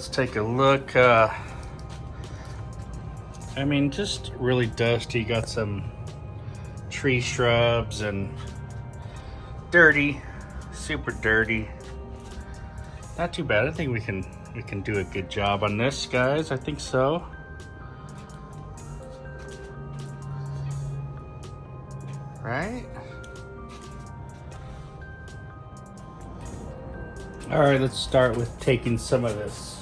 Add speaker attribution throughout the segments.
Speaker 1: let's take a look. I mean, just really dusty. Got some tree shrubs and dirty, super dirty. Not too bad. I think we can do a good job on this, guys. I think so. Right? All right, let's start with taking some of this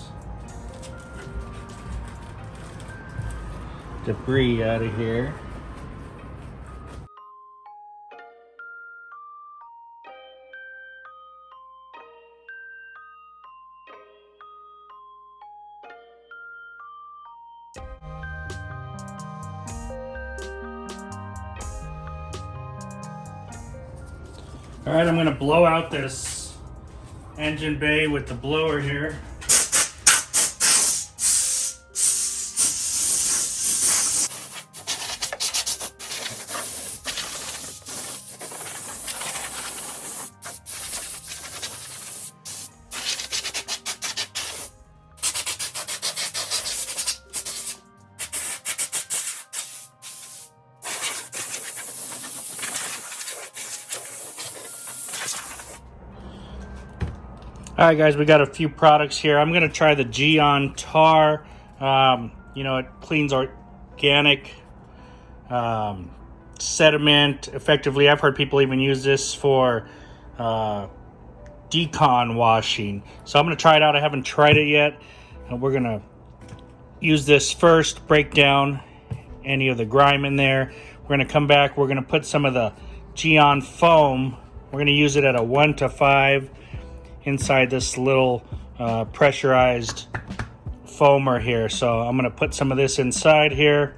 Speaker 1: debris out of here. All right, I'm gonna blow out this engine bay with the blower here. All right, guys, we got a few products here. I'm gonna try the Gyeon Tar. You know, it cleans organic sediment effectively. I've heard people even use this for decon washing. So I'm gonna try it out. I haven't tried it yet. We're gonna use this first, break down any of the grime in there. We're gonna come back. We're gonna put some of the Gyeon Foam. We're gonna use it at a 1 to 5 inside this little pressurized foamer here. So I'm gonna put some of this inside here.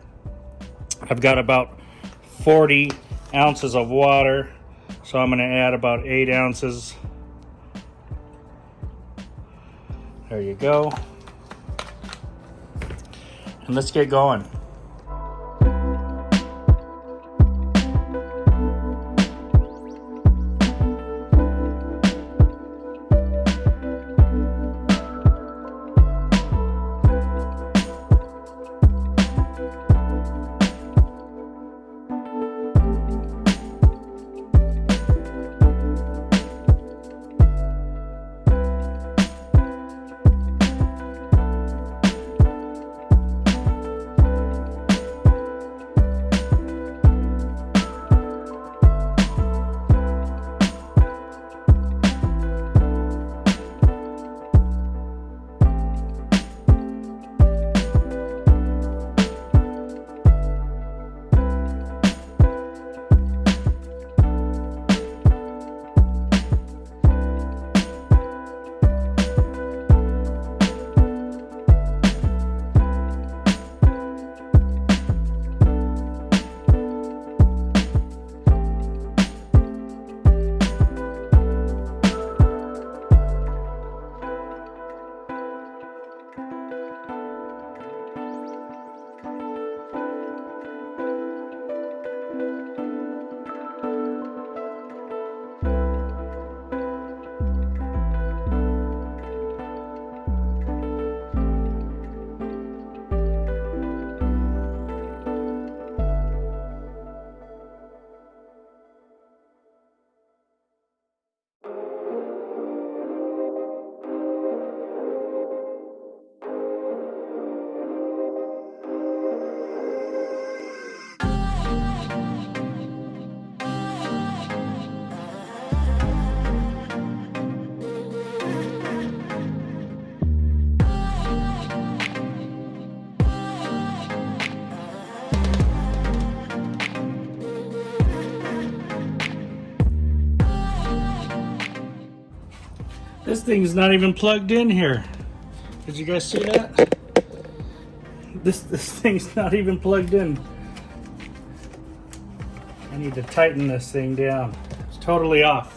Speaker 1: I've got about 40 ounces of water, so I'm gonna add about 8 ounces. There you go. And let's get going. This thing's not even plugged in here. Did you guys see that? This thing's not even plugged in. I need to tighten this thing down. It's totally off.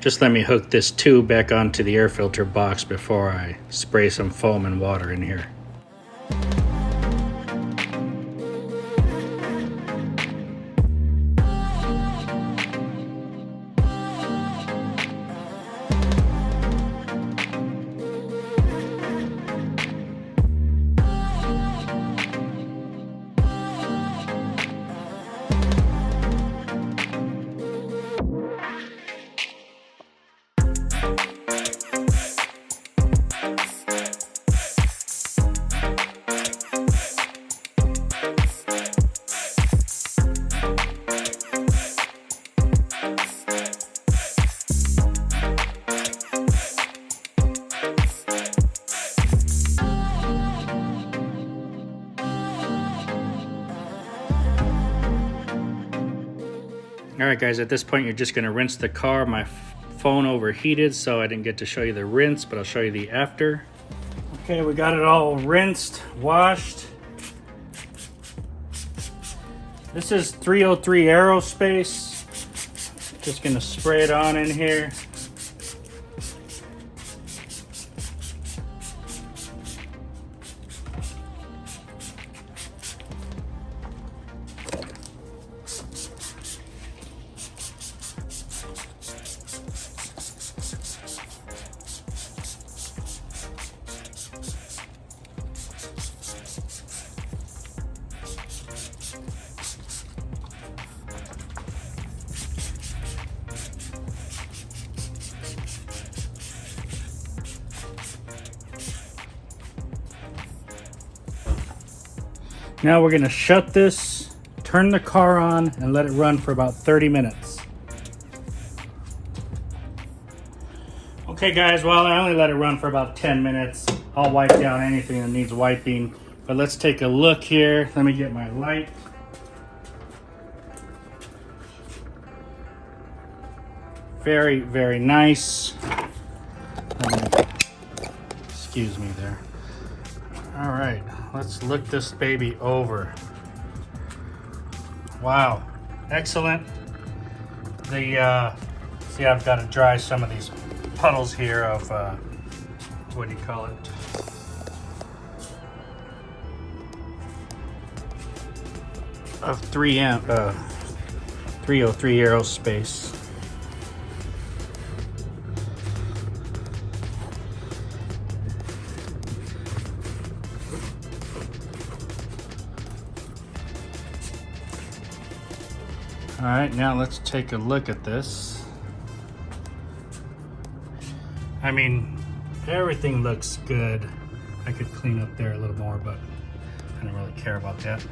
Speaker 1: Just let me hook this tube back onto the air filter box before I spray some foam and water in here. Alright guys, at this point you're just going to rinse the car. My phone overheated, so I didn't get to show you the rinse, but I'll show you the after. Okay, we got it all rinsed, washed. This is 303 Aerospace. Just going to spray it on in here. Now we're going to shut this, turn the car on, and let it run for about 30 minutes. Okay guys, well I only let it run for about 10 minutes. I'll wipe down anything that needs wiping. But let's take a look here. Let me get my light. Very, very nice. Excuse me there. All right, let's look this baby over. Wow, excellent. See, I've got to dry some of these puddles here of, what do you call it? Of 303 Aerospace. All right, now let's take a look at this. I mean, everything looks good. I could clean up there a little more, but I don't really care about that.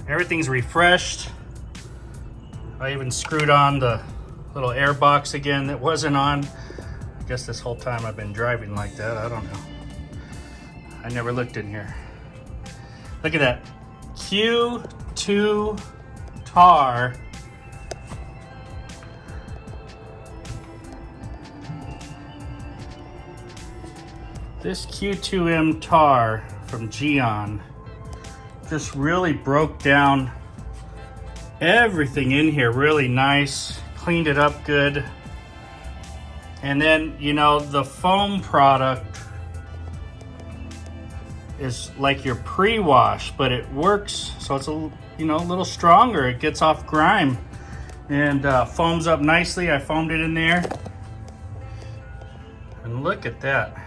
Speaker 1: Everything's refreshed. I even screwed on the little air box again that wasn't on. I guess this whole time I've been driving like that. I don't know. I never looked in here. Look at that. Q2 Tar. This Q2M Tar from Gyeon just really broke down everything in here really nice, cleaned it up good. And then, you know, the foam product is like your pre-wash, but it works, so it's a little stronger. It gets off grime and foams up nicely. I foamed it in there, and look at that.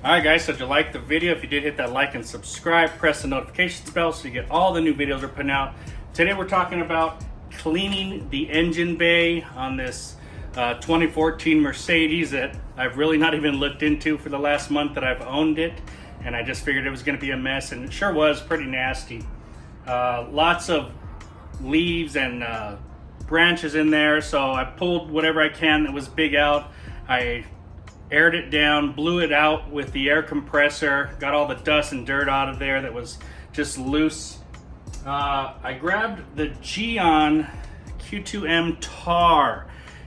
Speaker 1: Alright guys, so if you liked the video, if you did, hit that like and subscribe, press the notifications bell so you get all the new videos we're putting out. Today we're talking about cleaning the engine bay on this 2014 Mercedes that I've really not even looked into for the last month that I've owned it, and I just figured it was going to be a mess, and it sure was pretty nasty. Lots of leaves and branches in there, so I pulled whatever I can that was big out. I aired it down, blew it out with the air compressor, got all the dust and dirt out of there that was just loose. I grabbed the Gyeon Q2M Tar,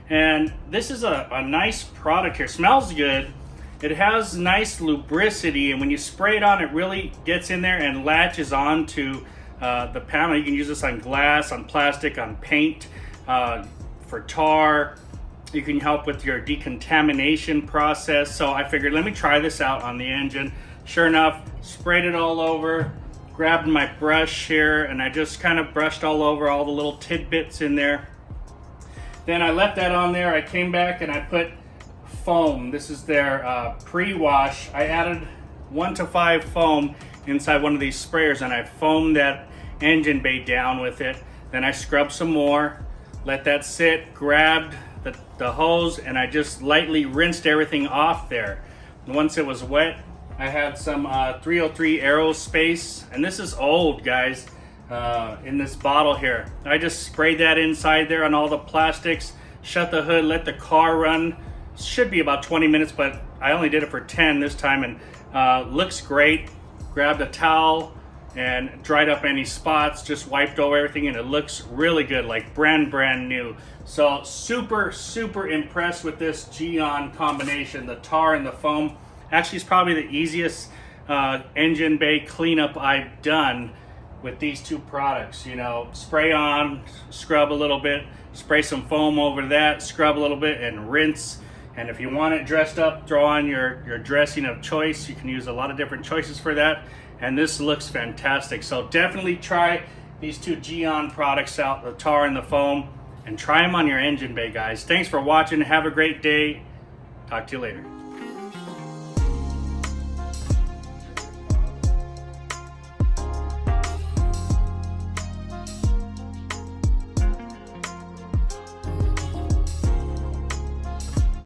Speaker 1: and this is a nice product here. Smells good. It has nice lubricity, and when you spray it on, it really gets in there and latches onto the panel. You can use this on glass, on plastic, on paint, for tar. You can help with your decontamination process. So I figured, let me try this out on the engine. Sure enough, sprayed it all over, grabbed my brush here, and I just kind of brushed all over all the little tidbits in there. Then I left that on there. I came back and I put foam. This is their pre-wash. I added 1 to 5 foam inside one of these sprayers, and I foamed that engine bay down with it. Then I scrubbed some more, let that sit, grabbed the hose, and I just lightly rinsed everything off there. Once it was wet, I had some 303 aerospace, and this is old, guys, in this bottle here. I just sprayed that inside there on all the plastics, shut the hood, let the car run. Should be about 20 minutes, but I only did it for 10 this time, and looks great. Grabbed a towel and dried up any spots, just wiped over everything, and it looks really good, like brand new. So super impressed with this Gyeon combination, the tar and the foam. Actually, it's probably the easiest engine bay cleanup I've done with these two products. You know, spray on, scrub a little bit, spray some foam over that, scrub a little bit, and rinse. And if you want it dressed up, throw on your dressing of choice. You can use a lot of different choices for that. And this looks fantastic. So definitely try these two Gyeon products out, the tar and the foam, and try them on your engine bay, guys. Thanks for watching. Have a great day. Talk to you later.